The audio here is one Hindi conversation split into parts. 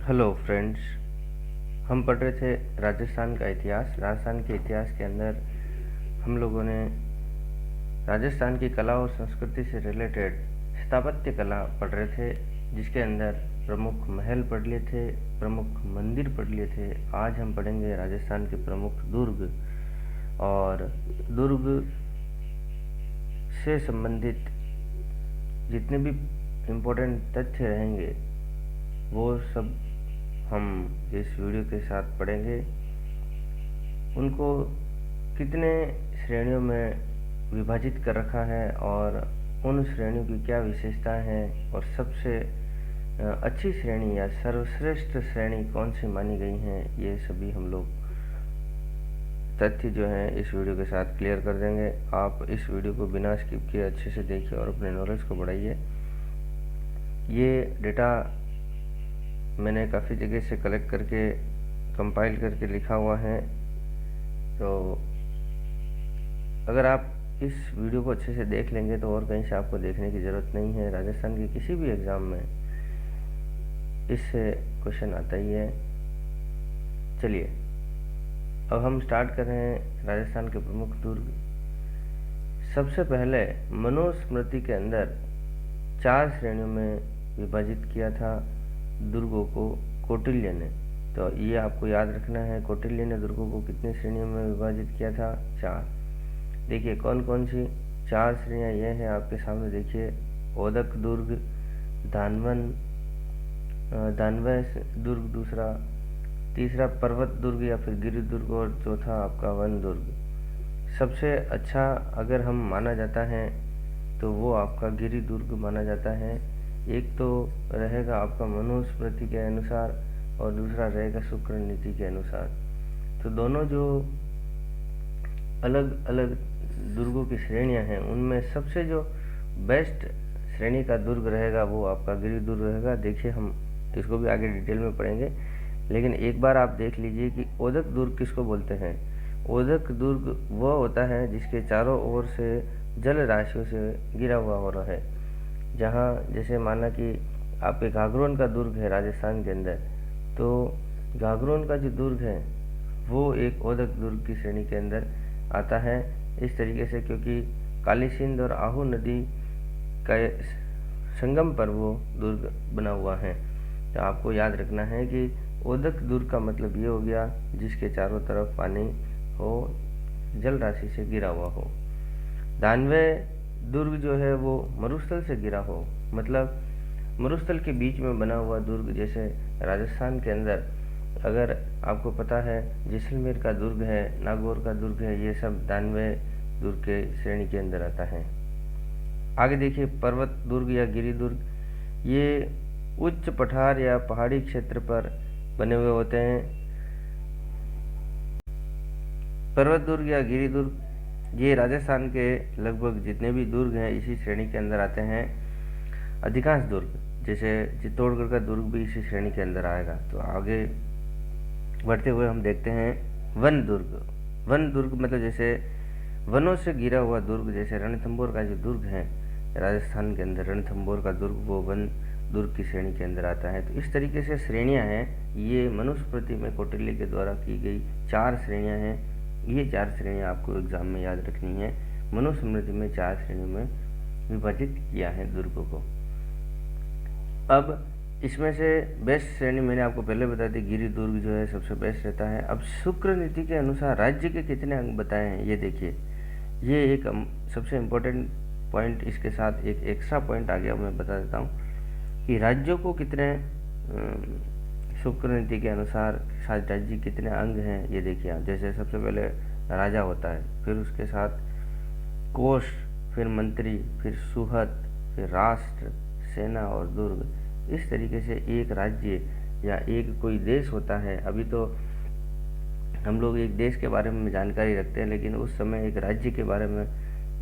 Hello friends. हम पढ़ रहे थे राजस्थान का इतिहास। राजस्थान के इतिहास के अंदर हम लोगों ने राजस्थान की कला और संस्कृति से रिलेटेड स्थापत्य कला पढ़ रहे थे, जिसके अंदर प्रमुख महल पढ़ लिए थे, प्रमुख मंदिर पढ़ लिए थे। आज हम पढ़ेंगे राजस्थान के प्रमुख दुर्ग, और दुर्ग से संबंधित जितने भी इम्पोर्टेंट तथ्य रहेंगे वो सब हम इस वीडियो के साथ पढ़ेंगे। उनको कितने श्रेणियों में विभाजित कर रखा है और उन श्रेणियों की क्या विशेषताएं हैं, और सबसे अच्छी श्रेणी या सर्वश्रेष्ठ श्रेणी कौन सी मानी गई हैं, ये सभी हम लोग तथ्य जो हैं इस वीडियो के साथ क्लियर कर देंगे। आप इस वीडियो को बिना स्किप किए अच्छे से देखिए और अपने नॉलेज को बढ़ाइए। ये डेटा मैंने काफ़ी जगह से कलेक्ट करके कंपाइल करके लिखा हुआ है, तो अगर आप इस वीडियो को अच्छे से देख लेंगे तो और कहीं से आपको देखने की ज़रूरत नहीं है। राजस्थान के किसी भी एग्ज़ाम में इससे क्वेश्चन आता ही है। चलिए अब हम स्टार्ट कर रहे हैं राजस्थान के प्रमुख दुर्ग। सबसे पहले मनुस्मृति के अंदर 4 श्रेणियों में विभाजित किया था दुर्गों को कौटिल्य ने। तो ये आपको याद रखना है, कौटिल्य ने दुर्गों को कितनी श्रेणियों में विभाजित किया था? 4। देखिए कौन कौन सी 4 श्रेणियाँ ये हैं आपके सामने। देखिए ओदक दुर्ग, दानवे दुर्ग दूसरा, तीसरा पर्वत दुर्ग या फिर गिरि दुर्ग, और चौथा आपका वन दुर्ग। सबसे अच्छा अगर हम माना जाता है तो वो आपका गिरि दुर्ग माना जाता है। एक तो रहेगा आपका मनुस्मृति के अनुसार और दूसरा रहेगा शुक्र नीति के अनुसार। तो दोनों जो अलग अलग दुर्गों की श्रेणियां हैं उनमें सबसे जो बेस्ट श्रेणी का दुर्ग रहेगा वो आपका गिरि दुर्ग रहेगा। देखिए हम इसको भी आगे डिटेल में पढ़ेंगे, लेकिन एक बार आप देख लीजिए कि ओदक दुर्ग किसको बोलते हैं। ओदक दुर्ग वह होता है जिसके चारों ओर से जल राशियों से घिरा हुआ हो रहा है। जहाँ जैसे माना कि आपके घाघरोन का दुर्ग है राजस्थान के अंदर, तो घाघरोन का जो दुर्ग है वो एक ओदक दुर्ग की श्रेणी के अंदर आता है। इस तरीके से क्योंकि काली सिंध और आहू नदी का संगम पर वो दुर्ग बना हुआ है। तो आपको याद रखना है कि ओदक दुर्ग का मतलब ये हो गया जिसके चारों तरफ पानी हो, जल राशि से घिरा हुआ हो। दानवे दुर्ग जो है वो मरुस्थल से घिरा हो, मतलब मरुस्थल के बीच में बना हुआ दुर्ग। जैसे राजस्थान के अंदर अगर आपको पता है जैसलमेर का दुर्ग है, नागौर का दुर्ग है, ये सब दानवे दुर्ग के श्रेणी के अंदर आता है। आगे देखिए पर्वत दुर्ग या गिरि दुर्ग, ये उच्च पठार या पहाड़ी क्षेत्र पर बने हुए होते हैं। पर्वत दुर्ग या गिरि दुर्ग ये राजस्थान के लगभग जितने भी दुर्ग हैं इसी श्रेणी के अंदर आते हैं। अधिकांश दुर्ग जैसे चित्तौड़गढ़ का दुर्ग भी इसी श्रेणी के अंदर आएगा। तो आगे बढ़ते हुए हम देखते हैं वन दुर्ग। वन दुर्ग मतलब जैसे वनों से घिरा हुआ दुर्ग, जैसे रणथंभौर का जो दुर्ग है राजस्थान के अंदर, रणथंभौर का दुर्ग वो वन दुर्ग की श्रेणी के अंदर आता है। तो इस तरीके से श्रेणियां हैं, ये मनुस्मृति में कौटिल्य के द्वारा की गई 4 श्रेणियां हैं। ये 4 श्रेणियां आपको एग्जाम में याद रखनी है। मनुस्मृति में 4 श्रेणियों में विभाजित किया है दुर्गों को। अब इसमें से बेस्ट श्रेणी मैंने आपको पहले बता दी, गिरि दुर्ग जो है सबसे बेस्ट रहता है। अब शुक्र नीति के अनुसार राज्य के कितने अंग बताए हैं ये देखिए। ये एक सबसे इम्पोर्टेंट पॉइंट, इसके साथ एक एक्स्ट्रा पॉइंट आ गया, मैं बता देता हूँ कि राज्यों को कितने शुक्र नीति के अनुसार राज्य कितने अंग हैं ये देखिए आप। जैसे सबसे पहले राजा होता है, फिर उसके साथ कोष, फिर मंत्री, फिर सुहत, फिर राष्ट्र, सेना और दुर्ग। इस तरीके से एक राज्य या एक कोई देश होता है। अभी तो हम लोग एक देश के बारे में जानकारी रखते हैं, लेकिन उस समय एक राज्य के बारे में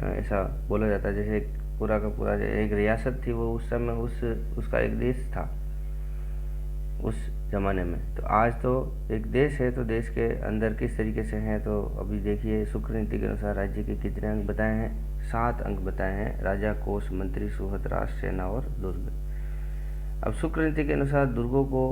ऐसा बोला जाता है। जैसे पूरा का पूरा एक रियासत थी वो उस समय उसका एक देश था उस ज़माने में। तो आज तो एक देश है, तो देश के अंदर किस तरीके से हैं। तो अभी देखिए शुक्र नीति के अनुसार राज्य के कितने अंग बताए हैं? 7 अंग बताए हैं। राजा, कोष, मंत्री, सुहत, राष्ट्र, सेना और दुर्ग। अब शुक्र नीति के अनुसार दुर्गों को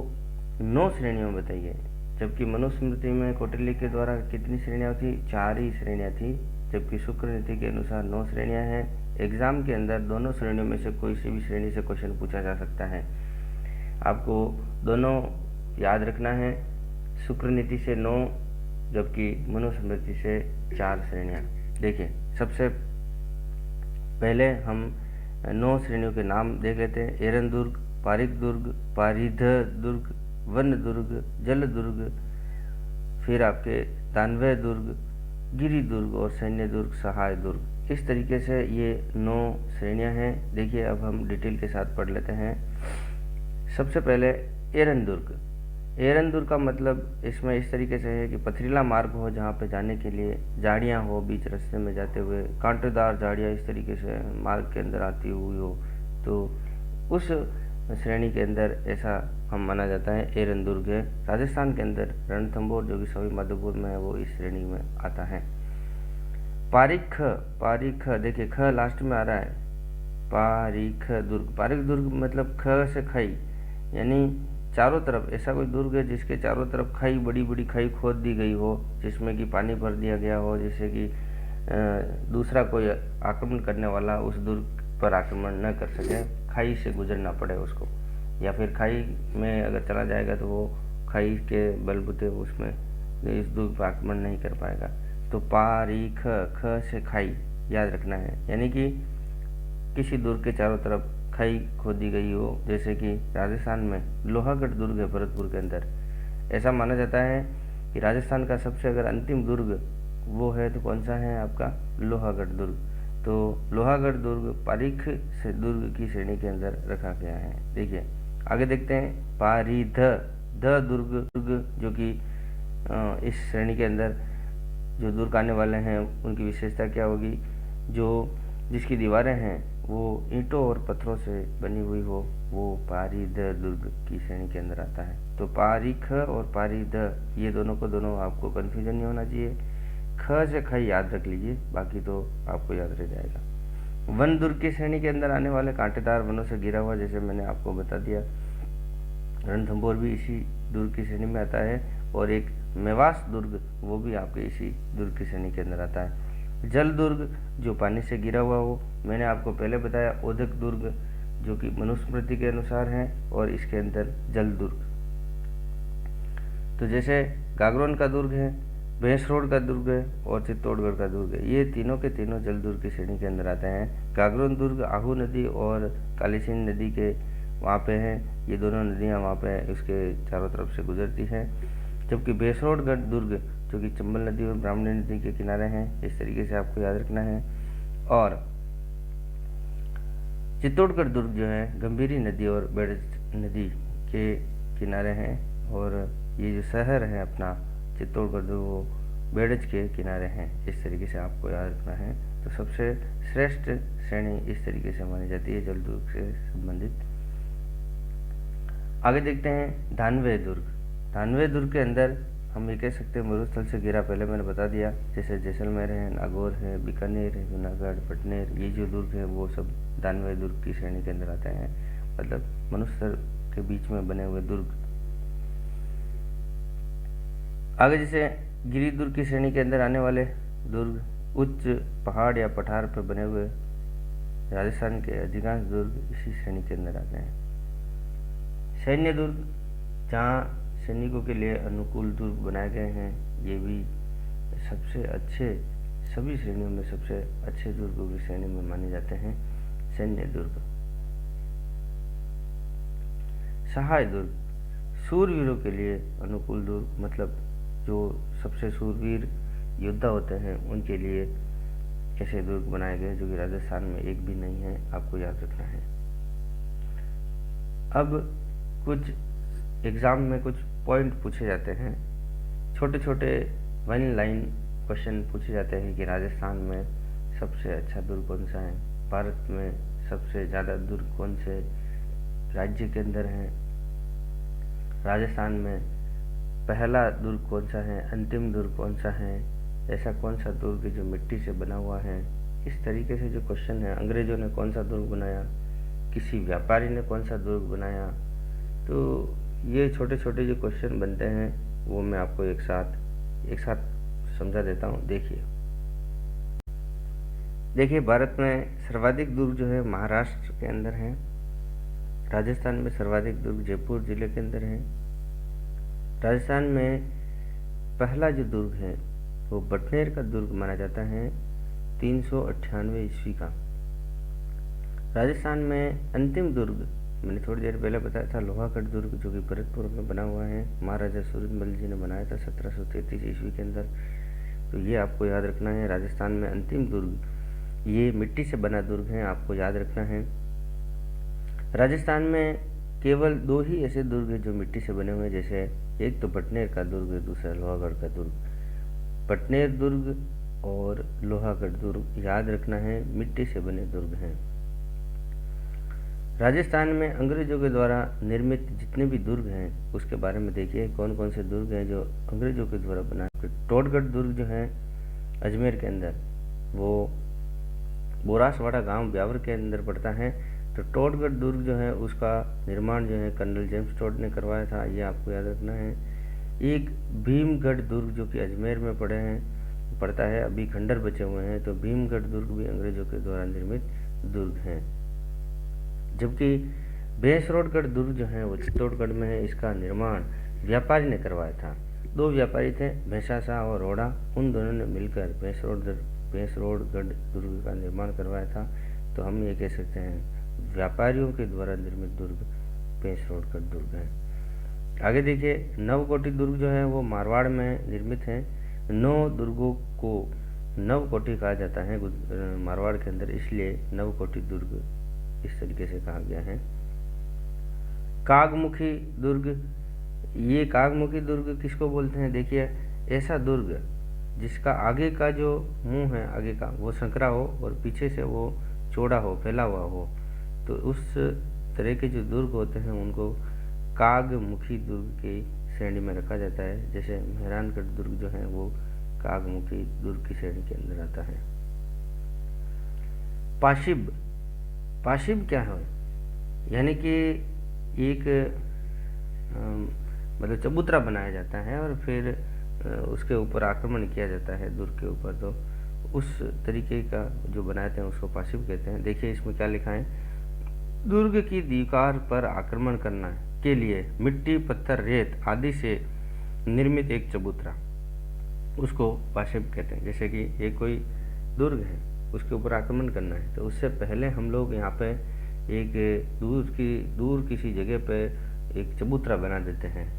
9 श्रेणियों में बताई गई, जबकि मनुस्मृति में कौटिल्य के द्वारा कितनी श्रेणियाँ थी? 4 ही श्रेणियाँ थी, जबकि शुक्र नीति के अनुसार 9 श्रेणियाँ हैं। एग्जाम के अंदर दोनों श्रेणियों में से कोई सी भी श्रेणी से क्वेश्चन पूछा जा सकता है। आपको दोनों याद रखना है, शुक्र नीति से 9, जबकि मनुस्मृति से 4 श्रेणियाँ। देखिए, सबसे पहले हम 9 श्रेणियों के नाम देख लेते हैं। एरन दुर्ग, पारिक दुर्ग, पारिध दुर्ग, वन दुर्ग, जल दुर्ग, फिर आपके दानवे दुर्ग, गिरी दुर्ग और सैन्य दुर्ग, सहाय दुर्ग। इस तरीके से ये 9 श्रेणियां हैं। देखिए, अब हम डिटेल के साथ पढ़ लेते हैं। सबसे पहले एरन दुर्ग। एरन दुर्ग का मतलब इसमें इस तरीके से है कि पथरीला मार्ग हो, जहाँ पे जाने के लिए झाड़ियाँ हो, बीच रास्ते में जाते हुए कांटेदार झाड़ियाँ इस तरीके से मार्ग के अंदर आती हुई हो, तो उस श्रेणी के अंदर ऐसा हम माना जाता है एरन दुर्ग है। राजस्थान के अंदर रणथंभौर, जो कि सवाई माधोपुर में है, वो इस श्रेणी में आता है। पारिख, पारिख, देखिए ख लास्ट में आ रहा है। पारिख दुर्ग, पारिख दुर्ग मतलब ख से खाई, यानी चारों तरफ ऐसा कोई दुर्ग है जिसके चारों तरफ खाई, बड़ी बड़ी खाई खोद दी गई हो, जिसमें कि पानी भर दिया गया हो, जिससे कि दूसरा कोई आक्रमण करने वाला उस दुर्ग पर आक्रमण न कर सके, खाई से गुजरना पड़े उसको, या फिर खाई में अगर चला जाएगा तो वो खाई के बलबूते उसमें इस दुर्ग पर आक्रमण नहीं कर पाएगा। तो पारिख, ख से खाई याद रखना है, यानी कि किसी दुर्ग के चारों तरफ खाई खोदी गई हो, जैसे कि राजस्थान में लोहागढ़ दुर्ग है भरतपुर के अंदर। ऐसा माना जाता है कि राजस्थान का सबसे अगर अंतिम दुर्ग वो है तो कौन सा है आपका? लोहागढ़ दुर्ग। तो लोहागढ़ दुर्ग पारिख से दुर्ग की श्रेणी के अंदर रखा गया है। देखिए आगे देखते हैं। पारिध ध दुर्ग, जो कि इस श्रेणी के अंदर जो दुर्ग आने वाले हैं उनकी विशेषता क्या होगी? जो जिसकी दीवारें हैं वो ईंटों और पत्थरों से बनी हुई हो, वो पारिध दुर्ग की श्रेणी के अंदर आता है। तो पारिख और पारिध ये दोनों को दोनों आपको कन्फ्यूजन नहीं होना चाहिए। ख से खाई याद रख लीजिए, बाकी तो आपको याद रह जाएगा। वन दुर्ग की श्रेणी के अंदर आने वाले कांटेदार वनों से घिरा हुआ, जैसे मैंने आपको बता दिया, रणथंभौर भी इसी दुर्ग की श्रेणी में आता है, और एक मेवास दुर्ग वो भी आपके इसी दुर्ग की श्रेणी के अंदर आता है। जल दुर्ग जो पानी से घिरा हुआ हो, मैंने आपको पहले बताया। ओदक दुर्ग जो कि मनुस्मृति के अनुसार है, और इसके अंदर जल दुर्ग, तो जैसे गागरोन का दुर्ग है, भैंसरोड का दुर्ग है और चित्तौड़गढ़ का दुर्ग है, ये तीनों के तीनों जल दुर्ग की श्रेणी के अंदर आते हैं। गागरोन दुर्ग आहू नदी और कालीसिंध नदी के वहाँ पे है, ये दोनों नदियाँ वहाँ पे उसके चारों तरफ से गुजरती हैं। जबकि भैंसरोडगढ़ दुर्ग जो कि चंबल नदी और ब्राह्मणी नदी के किनारे हैं, इस तरीके से आपको याद रखना है। और चित्तौड़गढ़ दुर्ग जो है गंभीरी नदी और बेड़ज नदी के किनारे हैं, और ये जो शहर है अपना चित्तौड़गढ़ दुर्ग वो बेड़ज के किनारे हैं। इस तरीके से आपको याद रखना है। तो सबसे श्रेष्ठ श्रेणी इस तरीके से मानी जाती है जल दुर्ग से संबंधित। आगे देखते हैं धानवे दुर्ग। धानवे दुर्ग के अंदर हम ये कह सकते हैं मरुस्थल से घिरा, पहले मैंने बता दिया, जैसे जैसलमेर है, नागौर है, बीकानेर है, जूनागढ़, पटनेर, ये जो दुर्ग है वो सब धानवे दुर्ग की श्रेणी के अंदर आते हैं, मतलब मनुस्थल के बीच में बने हुए दुर्ग। आगे जैसे गिरी दुर्ग की श्रेणी के अंदर आने वाले दुर्ग उच्च पहाड़ या पठार पर बने हुए, राजस्थान के अधिकांश दुर्ग इसी श्रेणी के अंदर आते हैं। सैन्य दुर्ग, जहाँ सैनिकों के लिए अनुकूल दुर्ग बनाए गए हैं, ये भी सबसे अच्छे, सभी श्रेणियों में सबसे अच्छे दुर्गों की श्रेणी में माने जाते हैं सैन्य दुर्ग। सहाय दुर्ग, शूरवीरों के लिए अनुकूल दुर्ग, मतलब जो सबसे शूरवीर योद्धा होते हैं उनके लिए ऐसे दुर्ग बनाए गए, जो कि राजस्थान में एक भी नहीं है, आपको याद रखना है। अब कुछ एग्जाम में कुछ पॉइंट पूछे जाते हैं, छोटे छोटे वन लाइन क्वेश्चन पूछे जाते हैं कि राजस्थान में सबसे अच्छा दुर्ग कौन सा है, भारत में सबसे ज़्यादा दुर्ग कौन से राज्य के अंदर हैं, राजस्थान में पहला दुर्ग कौन सा है, अंतिम दुर्ग कौन सा है, ऐसा कौन सा दुर्ग जो मिट्टी से बना हुआ है। इस तरीके से जो क्वेश्चन है, अंग्रेजों ने कौन सा दुर्ग बनाया, किसी व्यापारी ने कौन सा दुर्ग बनाया, तो ये छोटे छोटे जो क्वेश्चन बनते हैं वो मैं आपको एक साथ समझा देता हूँ। देखिए भारत में सर्वाधिक दुर्ग जो है महाराष्ट्र के अंदर है। राजस्थान में सर्वाधिक दुर्ग जयपुर जिले के अंदर है। राजस्थान में पहला जो दुर्ग है वो बटनेर का दुर्ग माना जाता है 398 ईस्वी का। राजस्थान में अंतिम दुर्ग मैंने थोड़ी देर पहले बताया था, लोहागढ़ दुर्ग, जो कि भरतपुर में बना हुआ है। महाराजा सूरजमल जी ने बनाया था 1733 ईस्वी के अंदर। तो ये आपको याद रखना है। राजस्थान में अंतिम दुर्ग ये मिट्टी से बना दुर्ग है, आपको याद रखना है। राजस्थान में केवल 2 ही ऐसे दुर्ग हैं जो मिट्टी से बने हुए हैं, जैसे एक तो बटनेर का दुर्ग है, दूसरा लोहागढ़ का दुर्ग। बटनेर दुर्ग और लोहागढ़ दुर्ग याद रखना है, मिट्टी से बने दुर्ग हैं। राजस्थान में अंग्रेजों के द्वारा निर्मित जितने भी दुर्ग हैं उसके बारे में देखिए, कौन कौन से दुर्ग हैं जो अंग्रेजों के द्वारा बनाए। टोडगढ़ दुर्ग जो है अजमेर के अंदर, वो बोरासवाड़ा गांव ब्यावर के अंदर पड़ता है। तो टोडगढ़ दुर्ग जो है उसका निर्माण जो है कर्नल जेम्स टोड ने करवाया था, ये आपको याद रखना है। एक भीमगढ़ दुर्ग जो कि अजमेर में पड़ता है, अभी खंडर बचे हुए हैं। तो भीमगढ़ दुर्ग भी अंग्रेजों के द्वारा निर्मित दुर्ग हैं। जबकि भैंसरोडगढ़ दुर्ग जो है वो चित्तौड़गढ़ में है। इसका निर्माण व्यापारी ने करवाया था। 2 व्यापारी थे, भैंसासा और रोड़ा, उन दोनों ने मिलकर भैंसरोडगढ़ दुर्ग का निर्माण करवाया था। तो हम ये कह सकते हैं व्यापारियों के द्वारा निर्मित दुर्ग भैंसरोडगढ़ दुर्ग है। आगे देखिए, नवकोटि दुर्ग जो है वो मारवाड़ में निर्मित है। 9 दुर्गों को नवकोटि कहा जाता है मारवाड़ के अंदर, इसलिए नवकोटि दुर्ग इस तरीके से कहा गया है। कागमुखी दुर्ग, ये कागमुखी दुर्ग किसको बोलते हैं? देखिए, ऐसा दुर्ग जिसका आगे का जो मुंह है आगे का वो संकरा हो और पीछे से वो चौड़ा हो, फैला हुआ हो, तो उस तरह के जो दुर्ग होते हैं उनको कागमुखी दुर्ग की श्रेणी में रखा जाता है। जैसे मेहरानगढ़ दुर्ग जो है वो कागमुखी दुर्ग की श्रेणी के अंदर आता है। पाशिब क्या है? यानी कि एक मतलब चबूतरा बनाया जाता है और फिर उसके ऊपर आक्रमण किया जाता है दुर्ग के ऊपर। तो उस तरीके का जो बनाते हैं उसको पाशिब कहते हैं। देखिए इसमें क्या लिखा है, दुर्ग की दीवार पर आक्रमण करने के लिए मिट्टी, पत्थर, रेत आदि से निर्मित एक चबूतरा, उसको पाशिब कहते हैं। जैसे कि ये कोई दुर्ग है, उसके ऊपर आक्रमण करना है, तो उससे पहले हम लोग यहाँ पे एक दूर किसी जगह पे एक चबूतरा बना देते हैं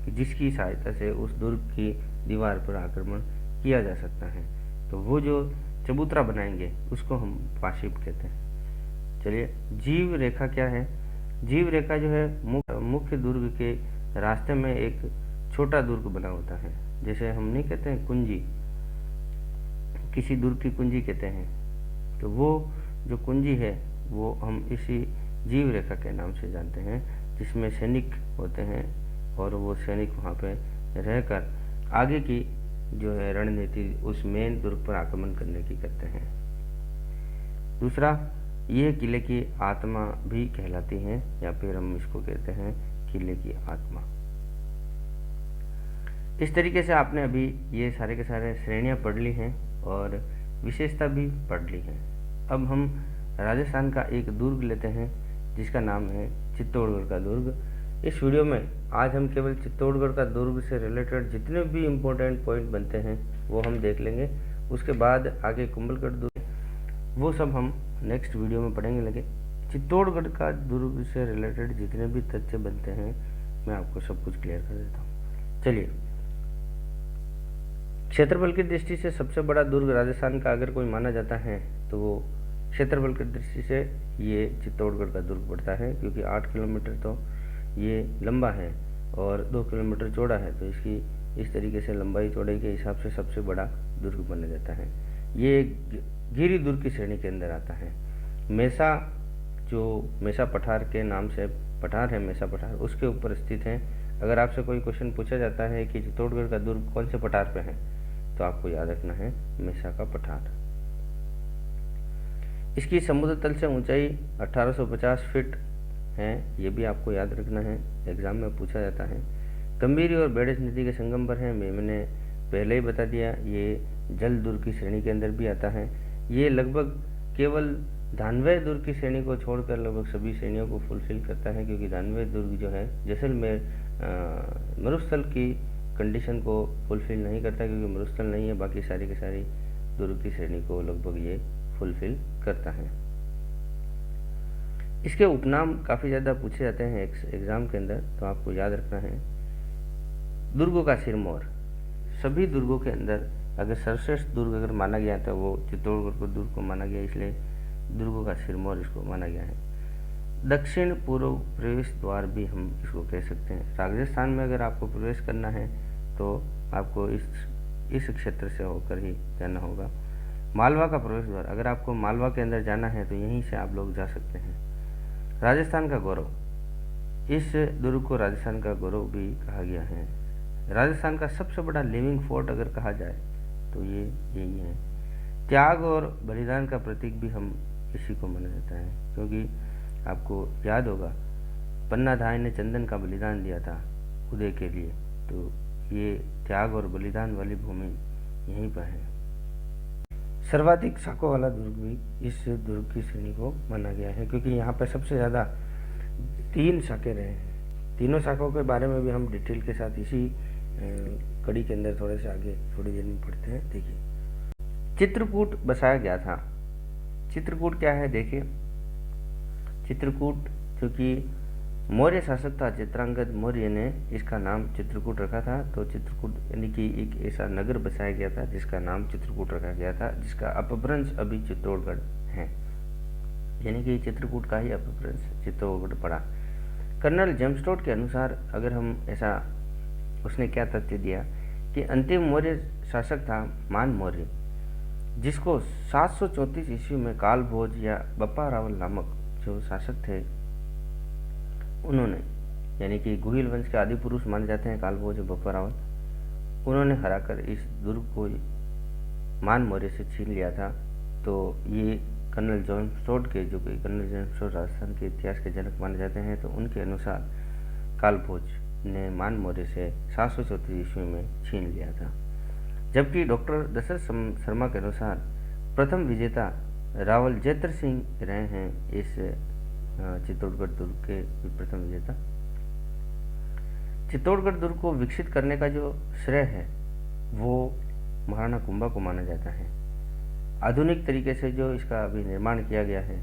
जिसकी सहायता से उस दुर्ग की दीवार पर आक्रमण किया जा सकता है। तो वो जो चबूतरा बनाएंगे उसको हम पाशिब कहते हैं। चलिए, जीव रेखा क्या है? जीव रेखा जो है मुख्य दुर्ग के रास्ते में एक छोटा दुर्ग बना होता है। जैसे हम नहीं कहते हैं कुंजी, किसी दुर्ग की कुंजी कहते हैं, तो वो जो कुंजी है वो हम इसी जीव रेखा के नाम से जानते हैं, जिसमें सैनिक होते हैं और वो सैनिक वहाँ पे रहकर आगे की जो है रणनीति उस मेन दुर्ग पर आक्रमण करने की करते हैं। दूसरा, ये किले की आत्मा भी कहलाती है, या फिर हम इसको कहते हैं किले की आत्मा। इस तरीके से आपने अभी ये सारे के सारे श्रेणियाँ पढ़ ली हैं और विशेषता भी पढ़ ली है। अब हम राजस्थान का एक दुर्ग लेते हैं जिसका नाम है चित्तौड़गढ़ का दुर्ग। इस वीडियो में आज हम केवल चित्तौड़गढ़ का दुर्ग से रिलेटेड जितने भी इम्पोर्टेंट पॉइंट बनते हैं वो हम देख लेंगे। उसके बाद आगे कुंभलगढ़ दुर्ग, वो सब हम नेक्स्ट वीडियो में पढ़ेंगे। लेकिन चित्तौड़गढ़ का दुर्ग से रिलेटेड जितने भी तथ्य बनते हैं मैं आपको सब कुछ क्लियर कर देता हूँ। चलिए, क्षेत्रफल की दृष्टि से सबसे बड़ा दुर्ग राजस्थान का अगर कोई माना जाता है तो वो क्षेत्रफल की दृष्टि से ये चित्तौड़गढ़ का दुर्ग पड़ता है, क्योंकि 8 किलोमीटर तो ये लंबा है और 2 किलोमीटर चौड़ा है, तो इसकी इस तरीके से लंबाई चौड़ाई के हिसाब से सबसे बड़ा दुर्ग माना जाता है। ये गिरी दुर्ग की श्रेणी के अंदर आता है। मेसा, जो मेसा पठार के नाम से पठार है, मेसा पठार, उसके ऊपर स्थित है। अगर आपसे कोई क्वेश्चन पूछा जाता है कि चित्तौड़गढ़ का दुर्ग कौन से पठार पे है, तो आपको याद रखना है मेसा का पठार। इसकी समुद्र तल से ऊंचाई 1850 फीट हैं, ये भी आपको याद रखना है, एग्ज़ाम में पूछा जाता है। गंभीरी और बेड़स नदी के संगम पर है, मैंने पहले ही बता दिया, ये जल दुर्ग की श्रेणी के अंदर भी आता है। ये लगभग केवल धानवे दुर्ग की श्रेणी को छोड़कर लगभग सभी श्रेणियों को फुलफिल करता है, क्योंकि धानवे दुर्ग जो है जैसलमेर मरुस्थल की कंडीशन को फुलफिल नहीं करता, क्योंकि मरुस्थल नहीं है, बाकी सारी की सारी दुर्ग की श्रेणी को लगभग ये फुलफिल करता है। इसके उपनाम काफ़ी ज़्यादा पूछे जाते हैं एग्ज़ाम के अंदर, तो आपको याद रखना है। दुर्गों का सिरमौर, सभी दुर्गों के अंदर अगर सर्वश्रेष्ठ दुर्ग अगर माना गया तो वो चित्तौड़गढ़ को दुर्ग को माना गया, इसलिए दुर्गों का सिरमौर इसको माना गया है। दक्षिण पूर्व प्रवेश द्वार भी हम इसको कह सकते हैं। राजस्थान में अगर आपको प्रवेश करना है तो आपको इस क्षेत्र से होकर ही जाना होगा। मालवा का प्रवेश द्वार, अगर आपको मालवा के अंदर जाना है तो यहीं से आप लोग जा सकते हैं। राजस्थान का गौरव, इस दुर्ग को राजस्थान का गौरव भी कहा गया है। राजस्थान का सबसे बड़ा लिविंग फोर्ट अगर कहा जाए तो ये यही है। त्याग और बलिदान का प्रतीक भी हम इसी को माना जाता है, क्योंकि आपको याद होगा पन्ना धाय ने चंदन का बलिदान दिया था उदय के लिए, तो ये त्याग और बलिदान वाली भूमि यहीं पर है। सर्वाधिक शाखों वाला दुर्ग भी इस दुर्ग की श्रेणी को माना गया है, क्योंकि यहाँ पर सबसे ज़्यादा 3 शाखें रहे हैं। तीनों शाखाओं के बारे में भी हम डिटेल के साथ इसी कड़ी के अंदर थोड़े से आगे थोड़ी देर में पढ़ते हैं। देखिए, चित्रकूट बसाया गया था। चित्रकूट क्या है देखिए, चित्रकूट क्योंकि मौर्य शासक था चित्रांगद मौर्य ने इसका नाम चित्रकूट रखा था, तो चित्रकूट यानी कि एक ऐसा नगर बसाया गया था जिसका नाम चित्रकूट रखा गया था, जिसका अपभ्रंश अभी चित्तौड़गढ़ है, यानी कि चित्रकूट का ही अपभ्रंश चित्तौड़गढ़ पड़ा। कर्नल जेम्स टोड के अनुसार अगर हम ऐसा, उसने क्या तथ्य दिया कि अंतिम मौर्य शासक था मान मौर्य, जिसको 734 ईस्वी में कालभोज या बप्पा रावल नामक जो शासक थे उन्होंने, यानी कि गुहिल वंश के आदि पुरुष माने जाते हैं कालभोज और बप्पा रावल, उन्होंने हराकर इस दुर्ग को मान मौर्य से छीन लिया था। तो ये कर्नल जेम्स टोड के, जो कि कर्नल जेम्स टोड राजस्थान के इतिहास के जनक माने जाते हैं, तो उनके अनुसार कालभोज ने मान मौर्य से 734 ईस्वी में छीन लिया था। जबकि डॉक्टर दशरथ शर्मा के अनुसार प्रथम विजेता रावल जैत्र सिंह रहे हैं इस चित्तौड़गढ़ दुर्ग के प्रथम विजेता। चित्तौड़गढ़ दुर्ग को विकसित करने का जो श्रेय है वो महाराणा कुंभा को माना जाता है। आधुनिक तरीके से जो इसका अभी निर्माण किया गया है,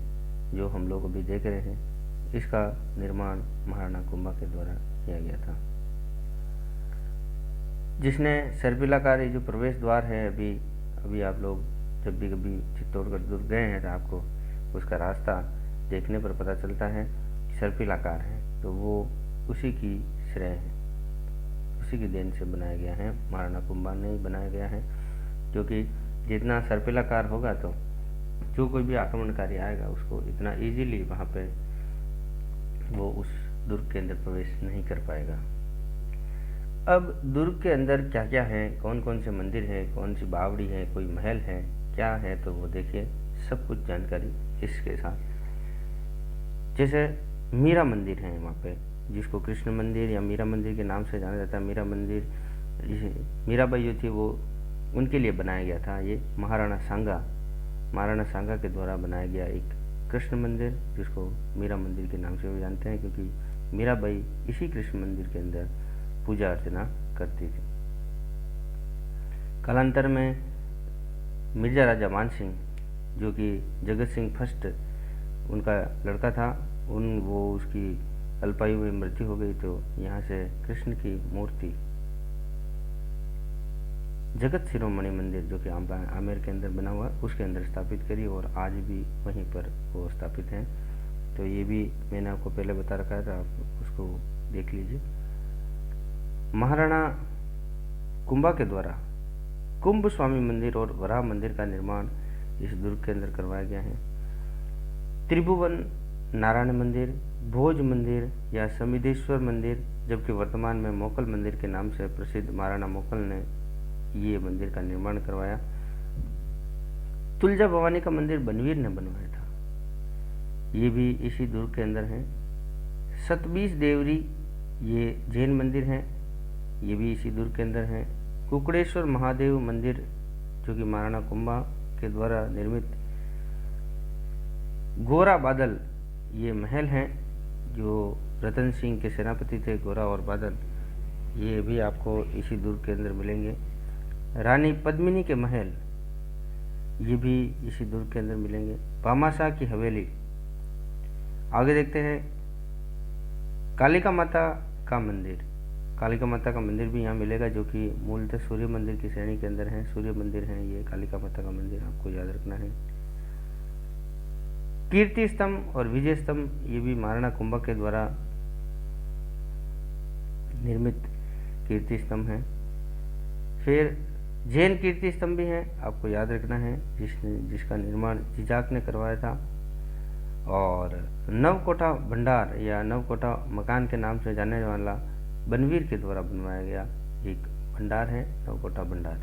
जो हम लोग अभी देख रहे हैं, इसका निर्माण महाराणा कुंभा के द्वारा किया गया था, जिसने सर्पिलाकार ये जो प्रवेश द्वार है, अभी आप लोग जब भी कभी चित्तौड़गढ़ दुर्ग गए हैं तो आपको उसका रास्ता देखने पर पता चलता है कि सर्पिलाकार है, तो वो उसी की श्रेय है, उसी की देन से बनाया गया है, महाराणा कुंभा ने ही बनाया गया है। क्योंकि जितना सर्पिलाकार होगा तो जो कोई भी आक्रमणकारी आएगा उसको इतना इजीली वहाँ पे वो उस दुर्ग के अंदर प्रवेश नहीं कर पाएगा। अब दुर्ग के अंदर क्या क्या है, कौन कौन से मंदिर हैं, कौन सी बावड़ी है, कोई महल है, क्या है, तो वो देखिए सब कुछ जानकारी इसके साथ। जैसे मीरा मंदिर है वहाँ पे, जिसको कृष्ण मंदिर या मीरा मंदिर के नाम से जाना जाता है। मीरा मंदिर मीराबाई जो थी वो उनके लिए बनाया गया था। ये महाराणा सांगा के द्वारा बनाया गया एक कृष्ण मंदिर, जिसको मीरा मंदिर के नाम से भी जानते हैं, क्योंकि मीराबाई इसी कृष्ण मंदिर के अंदर पूजा अर्चना करती थी। कालांतर में मिर्जा राजा मान सिंह, जो कि जगत सिंह फर्स्ट उनका लड़का था, वो उसकी अल्पायु में मृत्यु हो गई, तो यहाँ से कृष्ण की मूर्ति जगत शिरोमणि मंदिर, जो कि आमेर के अंदर बना हुआ, उसके अंदर स्थापित करी और आज भी वहीं पर वो स्थापित हैं। तो ये भी मैंने आपको पहले बता रखा था, आप उसको देख लीजिए। महाराणा कुंभा के द्वारा कुंभ स्वामी मंदिर और वराह मंदिर का निर्माण इस दुर्ग के अंदर करवाया गया है। त्रिभुवन नारायण मंदिर, भोज मंदिर या समिधेश्वर मंदिर, जबकि वर्तमान में मोकल मंदिर के नाम से प्रसिद्ध महाराणा मोकल ने ये मंदिर का निर्माण करवाया। तुलजा भवानी का मंदिर बनवीर ने बनवाया था, ये भी इसी दुर्ग के अंदर है। सतबीस देवरी ये जैन मंदिर हैं, ये भी इसी दुर्ग के अंदर हैं। कुकड़ेश्वर महादेव मंदिर जो कि महाराणा कुंभा के द्वारा निर्मित। गोरा बादल ये महल हैं जो रतन सिंह के सेनापति थे, गोरा और बादल, ये भी आपको इसी दुर्ग के अंदर मिलेंगे। रानी पद्मिनी के महल ये भी इसी दुर्ग के अंदर मिलेंगे। भामाशाह की हवेली। आगे देखते हैं कालिका माता का मंदिर। कालिका माता का मंदिर भी यहाँ मिलेगा जो कि मूलतः सूर्य मंदिर की श्रेणी के अंदर है। सूर्य मंदिर है ये कालिका माता का मंदिर, आपको याद रखना है। कीर्ति स्तंभ और विजय स्तंभ ये भी महाराणा कुंभा के द्वारा निर्मित कीर्ति स्तंभ है। फिर जैन कीर्ति स्तंभ भी है, आपको याद रखना है, जिसका निर्माण जिजाक ने करवाया था। और नवकोटा भंडार या नवकोटा मकान के नाम से जाने वाला बनवीर के द्वारा बनवाया गया एक भंडार है, नवकोटा भंडार।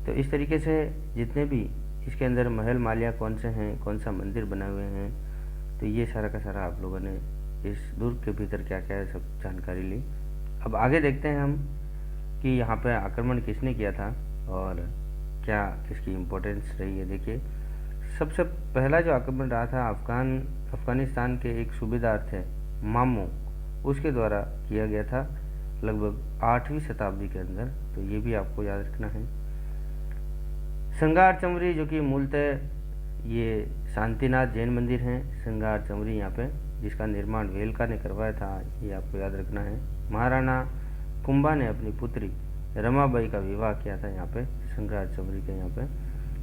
तो इस तरीके से जितने भी इसके अंदर महल मालिया कौन से हैं, कौन सा मंदिर बने हुए हैं, तो ये सारा का सारा आप लोगों ने इस दुर्ग के भीतर क्या क्या है सब जानकारी ली। अब आगे देखते हैं हम कि यहाँ पे आक्रमण किसने किया था और क्या किसकी इम्पोर्टेंस रही है। देखिए, सबसे पहला जो आक्रमण रहा था अफगानिस्तान के एक सूबेदार थे मामू, उसके द्वारा किया गया था लगभग 8वीं शताब्दी के अंदर, तो ये भी आपको याद रखना है। संगार चमरी जो कि मूलतः ये शांतिनाथ जैन मंदिर है, संगार चमरी यहाँ पे, जिसका निर्माण वेलका ने करवाया था, ये आपको याद रखना है। महाराणा कुंभा ने अपनी पुत्री रमाबाई का विवाह किया था यहाँ पे संगार चमरी के यहाँ पे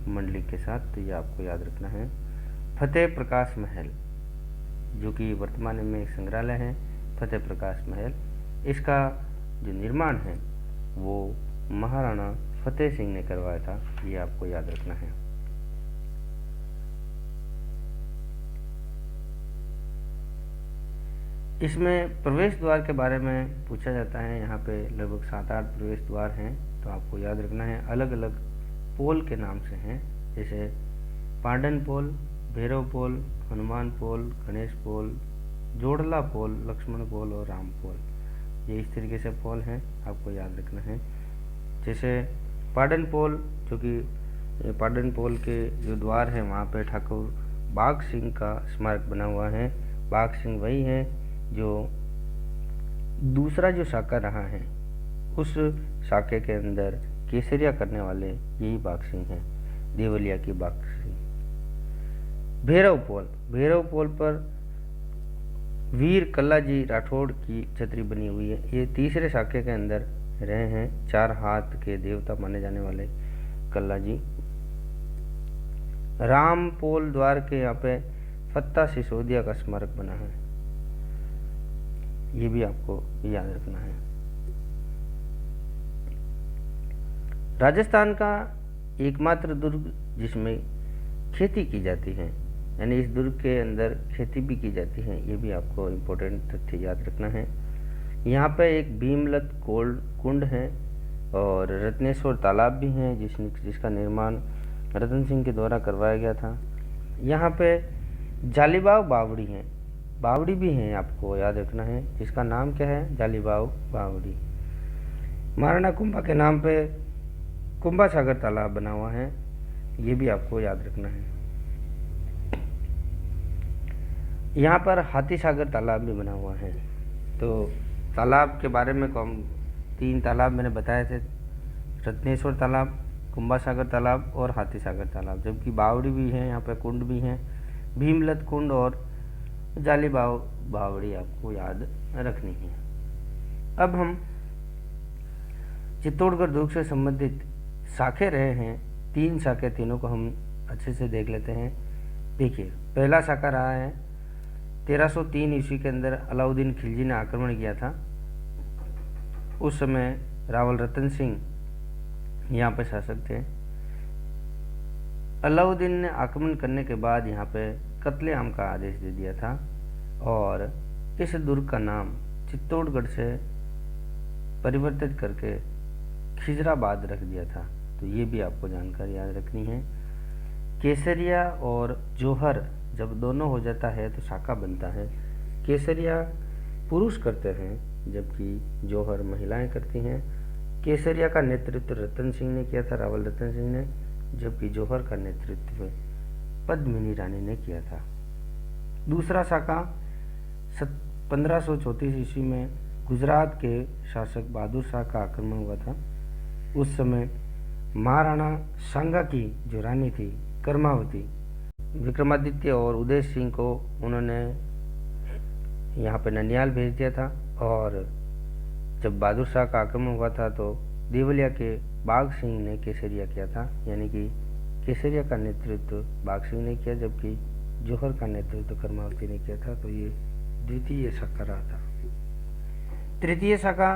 मंडलिक के साथ, तो ये आपको याद रखना है। फतेह प्रकाश महल जो कि वर्तमान में एक संग्रहालय है, फतेह प्रकाश महल, इसका जो निर्माण है वो महाराणा फतेह सिंह ने करवाया था, ये आपको याद रखना है। इसमें प्रवेश द्वार के बारे में पूछा जाता है। यहाँ पे लगभग 7-8 प्रवेश द्वार हैं, तो आपको याद रखना है। अलग अलग पोल के नाम से हैं, जैसे पांडन पोल, भैरव पोल, हनुमान पोल, गणेश पोल, जोड़ला पोल, लक्ष्मण पोल और राम पोल, ये इस तरीके से पोल हैं, आपको याद रखना है। जैसे पांडन पोल जो कि पांडन पोल के जो द्वार है वहाँ पे ठाकुर बाघ सिंह का स्मारक बना हुआ है। बाघ सिंह वही है जो दूसरा जो शाखा रहा है उस शाखे के अंदर केसरिया करने वाले यही बाघ सिंह हैं, देवलिया की बाघ सिंह। भैरव पोल पर वीर कल्लाजी राठौड़ की छतरी बनी हुई है, ये तीसरे शाखे के अंदर रहे हैं, 4 हाथ के देवता माने जाने वाले कल्लाजी। राम पोल द्वार के यहाँ पे फत्ता सिसोदिया का स्मारक बना है, ये भी आपको याद रखना है। राजस्थान का एकमात्र दुर्ग जिसमें खेती की जाती है, यानी इस दुर्ग के अंदर खेती भी की जाती है, ये भी आपको इम्पोर्टेंट तथ्य याद रखना है। यहाँ पे एक भीमलत कुंड है और रत्नेश्वर तालाब भी हैं जिसका निर्माण रतन सिंह के द्वारा करवाया गया था। यहाँ पे जालीबाव बावड़ी है, बावड़ी भी हैं, आपको याद रखना है, जिसका नाम क्या है, जालीबाव बावड़ी। महाराणा कुंभा के नाम पे कुंभा सागर तालाब बना हुआ है, ये भी आपको याद रखना है। यहाँ पर हाथी सागर तालाब भी बना हुआ है। तो तालाब के बारे में 3 तालाब मैंने बताए थे, रत्नेश्वर तालाब, कुंभा सागर तालाब और हाथी सागर तालाब, जबकि बावड़ी भी है, यहाँ पे कुंड भी हैं, भीमलत कुंड और जालीबाव बावड़ी आपको याद रखनी है। अब हम चित्तौड़गढ़ दुर्ग से संबंधित शाखे रहे हैं, 3 शाखे, तीनों को हम अच्छे से देख लेते हैं। देखिए, पहला शाखा रहा है 1303 ईस्वी के अंदर अलाउद्दीन खिलजी ने आक्रमण किया था। उस समय रावल रतन सिंह यहाँ पे शासक थे। अलाउद्दीन ने आक्रमण करने के बाद यहाँ पे कत्लेआम का आदेश दे दिया था और इस दुर्ग का नाम चित्तौड़गढ़ से परिवर्तित करके खिजराबाद रख दिया था, तो ये भी आपको जानकारी याद रखनी है। केसरिया और जोहर जब दोनों हो जाता है तो शाखा बनता है। केसरिया पुरुष करते हैं जबकि जौहर महिलाएं करती हैं। केसरिया का नेतृत्व रतन सिंह ने किया था, रावल रतन सिंह ने, जबकि जौहर का नेतृत्व पद्मिनी रानी ने किया था। दूसरा साका 1534 ईस्वी में गुजरात के शासक बहादुर शाह का आक्रमण हुआ था। उस समय महाराणा सांगा की जो रानी थी कर्मावती, विक्रमादित्य और उदय सिंह को उन्होंने यहाँ पे ननियाल भेज दिया था। और जब बहादुर शाह का आक्रमण हुआ था तो देवलिया के बाघ सिंह ने केसरिया किया था, यानी कि केसरिया का नेतृत्व बाघ सिंह ने किया जबकि जौहर का नेतृत्व कर्मावती ने किया था। तो ये द्वितीय साका रहा था। तृतीय साका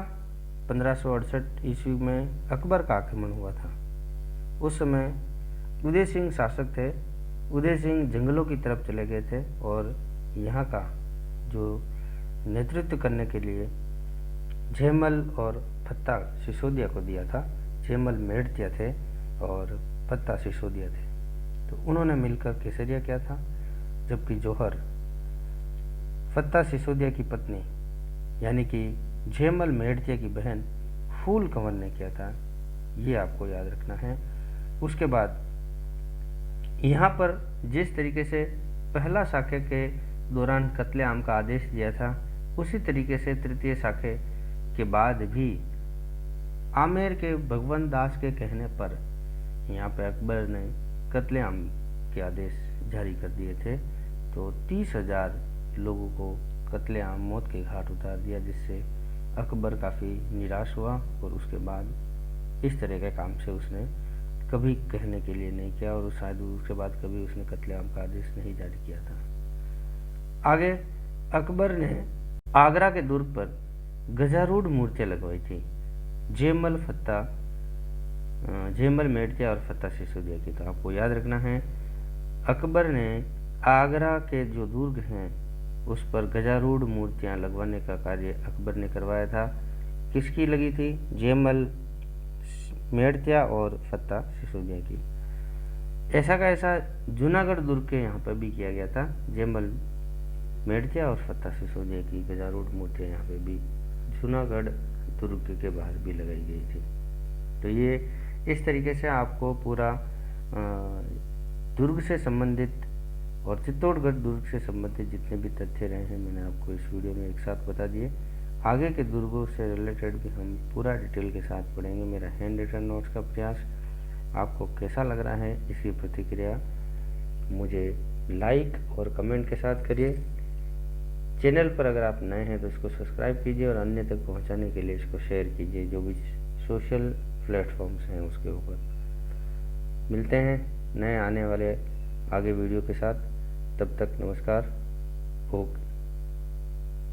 1568 ईस्वी में अकबर का आक्रमण हुआ था। उस समय उदय सिंह शासक थे। उदय सिंह जंगलों की तरफ चले गए थे और यहाँ का जो नेतृत्व करने के लिए जयमल और फत्ता सिसोदिया को दिया था। जयमल मेड़तिया थे और फत्ता सिसोदिया थे, तो उन्होंने मिलकर केसरिया किया था, जबकि जौहर फत्ता सिसोदिया की पत्नी यानी कि जयमल मेड़तिया की बहन फूल कंवर ने किया था। ये आपको याद रखना है। उसके बाद यहाँ पर जिस तरीके से पहला साके के दौरान कत्लेआम का आदेश दिया था, उसी तरीके से तृतीय साके के बाद भी आमेर के भगवंत दास के कहने पर यहाँ पे अकबर ने कत्लेआम के आदेश जारी कर दिए थे। तो 30,000 लोगों को कत्लेआम मौत के घाट उतार दिया, जिससे अकबर काफ़ी निराश हुआ और उसके बाद इस तरह के काम से उसने कभी कहने के लिए नहीं किया और शायद उसके बाद कभी उसने कत्लेआम का आदेश नहीं जारी किया था। आगे अकबर ने आगरा के दुर्ग पर गजारूढ़ मूर्तियां लगवाई थी, जयमल मेड़तिया और फत्ता सिसोदिया की। तो आपको याद रखना है, अकबर ने आगरा के जो दुर्ग हैं उस पर गजारूढ़ मूर्तियां लगवाने का कार्य अकबर ने करवाया था। किसकी लगी थी? जयमल मेड़तिया और फत्ता सिसोदिया की। ऐसा का ऐसा जूनागढ़ दुर्ग के यहाँ पर भी किया गया था। जयमल मेड़तिया और फत्ता सिसोदिया की गजारूढ़ मूर्तियाँ यहाँ पे भी जूनागढ़ दुर्ग के बाहर भी लगाई गई थी। तो ये इस तरीके से आपको पूरा दुर्ग से संबंधित और चित्तौड़गढ़ दुर्ग से संबंधित जितने भी तथ्य रहे हैं मैंने आपको इस वीडियो में एक साथ बता दिए। आगे के दुर्गों से रिलेटेड भी हम पूरा डिटेल के साथ पढ़ेंगे। मेरा हैंड रिटन नोट्स का प्रयास आपको कैसा लग रहा है, इसकी प्रतिक्रिया मुझे लाइक और कमेंट के साथ करिए। चैनल पर अगर आप नए हैं तो इसको सब्सक्राइब कीजिए और अन्य तक पहुंचाने के लिए इसको शेयर कीजिए, जो भी सोशल प्लेटफॉर्म्स हैं उसके ऊपर। मिलते हैं नए आने वाले आगे वीडियो के साथ, तब तक नमस्कार। ओके।